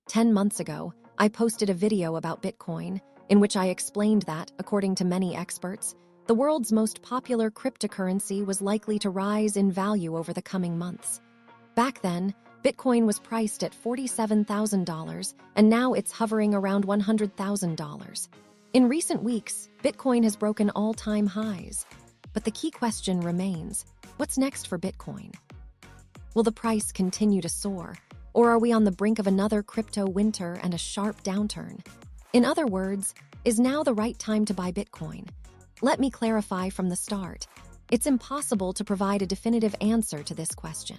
10 months ago, I posted a video about Bitcoin in which I explained that, according to many experts, the world's most popular cryptocurrency was likely to rise in value over the coming months. Back then, Bitcoin was priced at $47,000, and now it's hovering around $100,000. In recent weeks, Bitcoin has broken all-time highs. But the key question remains, what's next for Bitcoin? Will the price continue to soar, or are we on the brink of another crypto winter and a sharp downturn? In other words, is now the right time to buy Bitcoin? Let me clarify from the start. It's impossible to provide a definitive answer to this question.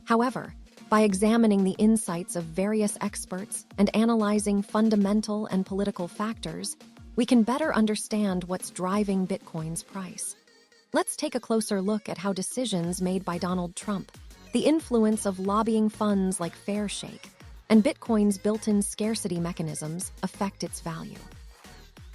However, by examining the insights of various experts and analyzing fundamental and political factors, we can better understand what's driving Bitcoin's price. Let's take a closer look at how decisions made by Donald Trump, the influence of lobbying funds like Fairshake, and Bitcoin's built-in scarcity mechanisms affect its value.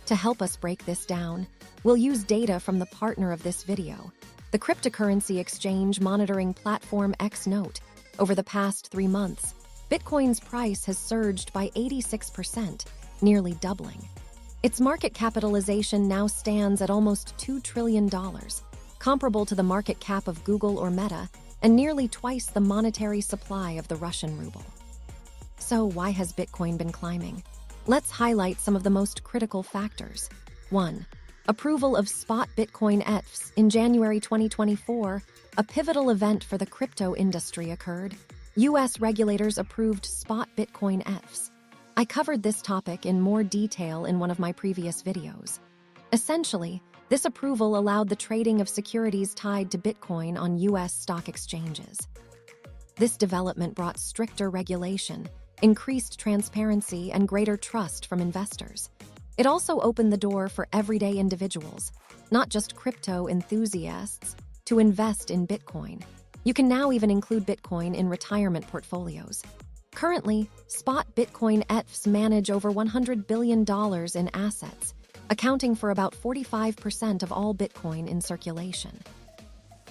To help us break this down, we'll use data from the partner of this video, the cryptocurrency exchange monitoring platform Xnote. Over the past 3 months, Bitcoin's price has surged by 86%, nearly doubling. Its market capitalization now stands at almost $2 trillion, comparable to the market cap of Google or Meta, and nearly twice the monetary supply of the Russian ruble. So why has Bitcoin been climbing? Let's highlight some of the most critical factors. 1. Approval of spot Bitcoin ETFs. In January 2024, a pivotal event for the crypto industry occurred. U.S. regulators approved spot Bitcoin ETFs. I covered this topic in more detail in one of my previous videos. Essentially, this approval allowed the trading of securities tied to Bitcoin on U.S. stock exchanges. This development brought stricter regulation, increased transparency, and greater trust from investors. It also opened the door for everyday individuals, not just crypto enthusiasts, to invest in Bitcoin. You can now even include Bitcoin in retirement portfolios. Currently, spot Bitcoin ETFs manage over $100 billion in assets, accounting for about 45% of all Bitcoin in circulation.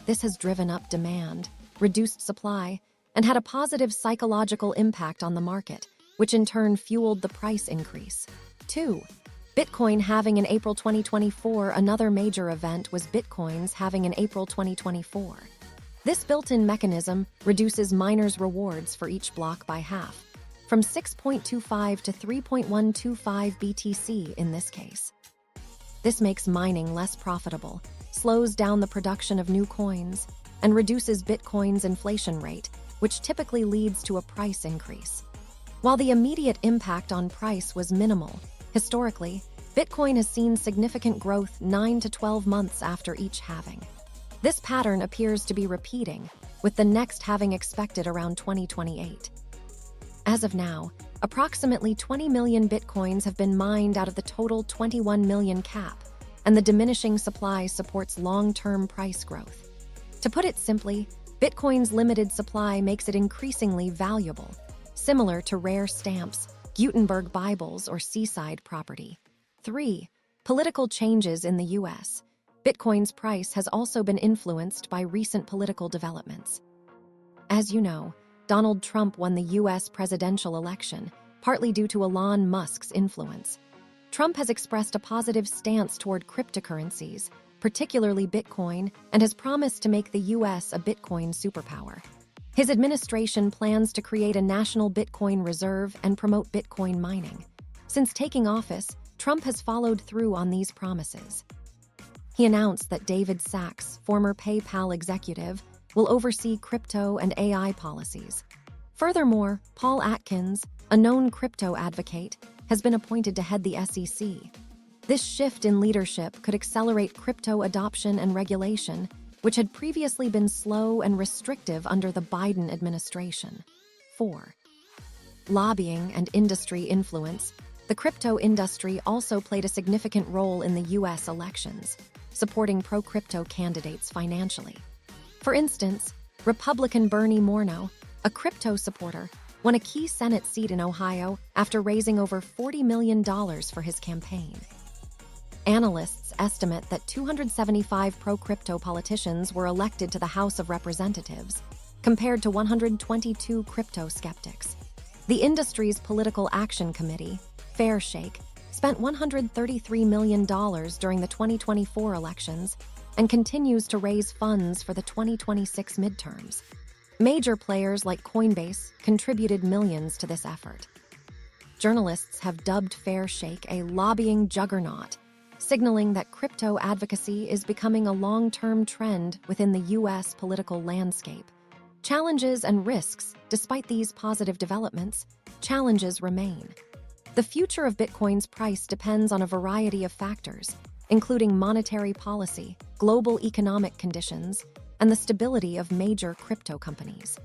This has driven up demand, reduced supply, and had a positive psychological impact on the market, which in turn fueled the price increase. 2. Bitcoin halving in April 2024. Another major event was Bitcoin's halving in April 2024. This built-in mechanism reduces miners' rewards for each block by half, from 6.25 to 3.125 BTC in this case. This makes mining less profitable, slows down the production of new coins, and reduces Bitcoin's inflation rate, which typically leads to a price increase. While the immediate impact on price was minimal, historically, Bitcoin has seen significant growth 9 to 12 months after each halving. This pattern appears to be repeating, with the next halving expected around 2028. As of now, approximately 20 million Bitcoins have been mined out of the total 21 million cap, and the diminishing supply supports long-term price growth. To put it simply, Bitcoin's limited supply makes it increasingly valuable, similar to rare stamps, Gutenberg Bibles, or seaside property. 3. Political changes in the U.S. Bitcoin's price has also been influenced by recent political developments. As you know, Donald Trump won the U.S. presidential election, partly due to Elon Musk's influence. Trump has expressed a positive stance toward cryptocurrencies, particularly Bitcoin, and has promised to make the U.S. a Bitcoin superpower. His administration plans to create a national Bitcoin reserve and promote Bitcoin mining. Since taking office, Trump has followed through on these promises. He announced that David Sacks, former PayPal executive, will oversee crypto and AI policies. Furthermore, Paul Atkins, a known crypto advocate, has been appointed to head the SEC. This shift in leadership could accelerate crypto adoption and regulation, which had previously been slow and restrictive under the Biden administration. 4. Lobbying and industry influence. The crypto industry also played a significant role in the U.S. elections, supporting pro-crypto candidates financially. For instance, Republican Bernie Morneau, a crypto supporter, won a key Senate seat in Ohio after raising over $40 million for his campaign. Analysts estimate that 275 pro-crypto politicians were elected to the House of Representatives, compared to 122 crypto skeptics. The industry's political action committee, Fairshake, spent $133 million during the 2024 elections and continues to raise funds for the 2026 midterms. Major players like Coinbase contributed millions to this effort. Journalists have dubbed Fairshake a lobbying juggernaut, signaling that crypto advocacy is becoming a long-term trend within the U.S. political landscape. Challenges and risks. Despite these positive developments, challenges remain. The future of Bitcoin's price depends on a variety of factors, including monetary policy, global economic conditions, and the stability of major crypto companies.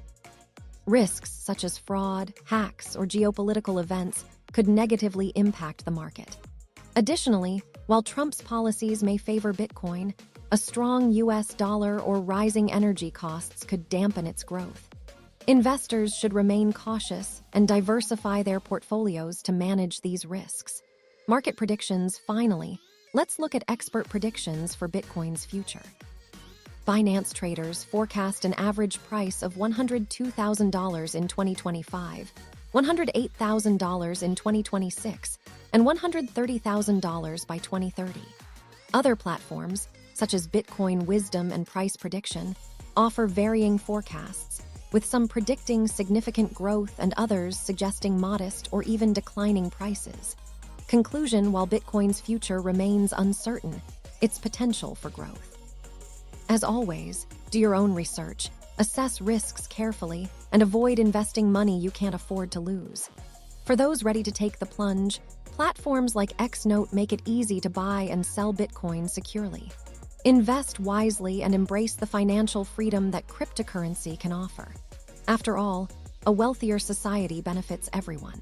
Risks such as fraud, hacks, or geopolitical events could negatively impact the market. Additionally, while Trump's policies may favor Bitcoin, a strong U.S. dollar or rising energy costs could dampen its growth. Investors should remain cautious and diversify their portfolios to manage these risks. Market predictions. Finally, let's look at expert predictions for Bitcoin's future. Finance traders forecast an average price of $102,000 in 2025, $108,000 in 2026, and $130,000 by 2030. Other platforms, such as Bitcoin Wisdom and Price Prediction, offer varying forecasts, with some predicting significant growth and others suggesting modest or even declining prices. Conclusion: while Bitcoin's future remains uncertain, its potential for growth. As always, do your own research, assess risks carefully, and avoid investing money you can't afford to lose. For those ready to take the plunge, platforms like Xnote make it easy to buy and sell Bitcoin securely. Invest wisely and embrace the financial freedom that cryptocurrency can offer. After all, a wealthier society benefits everyone.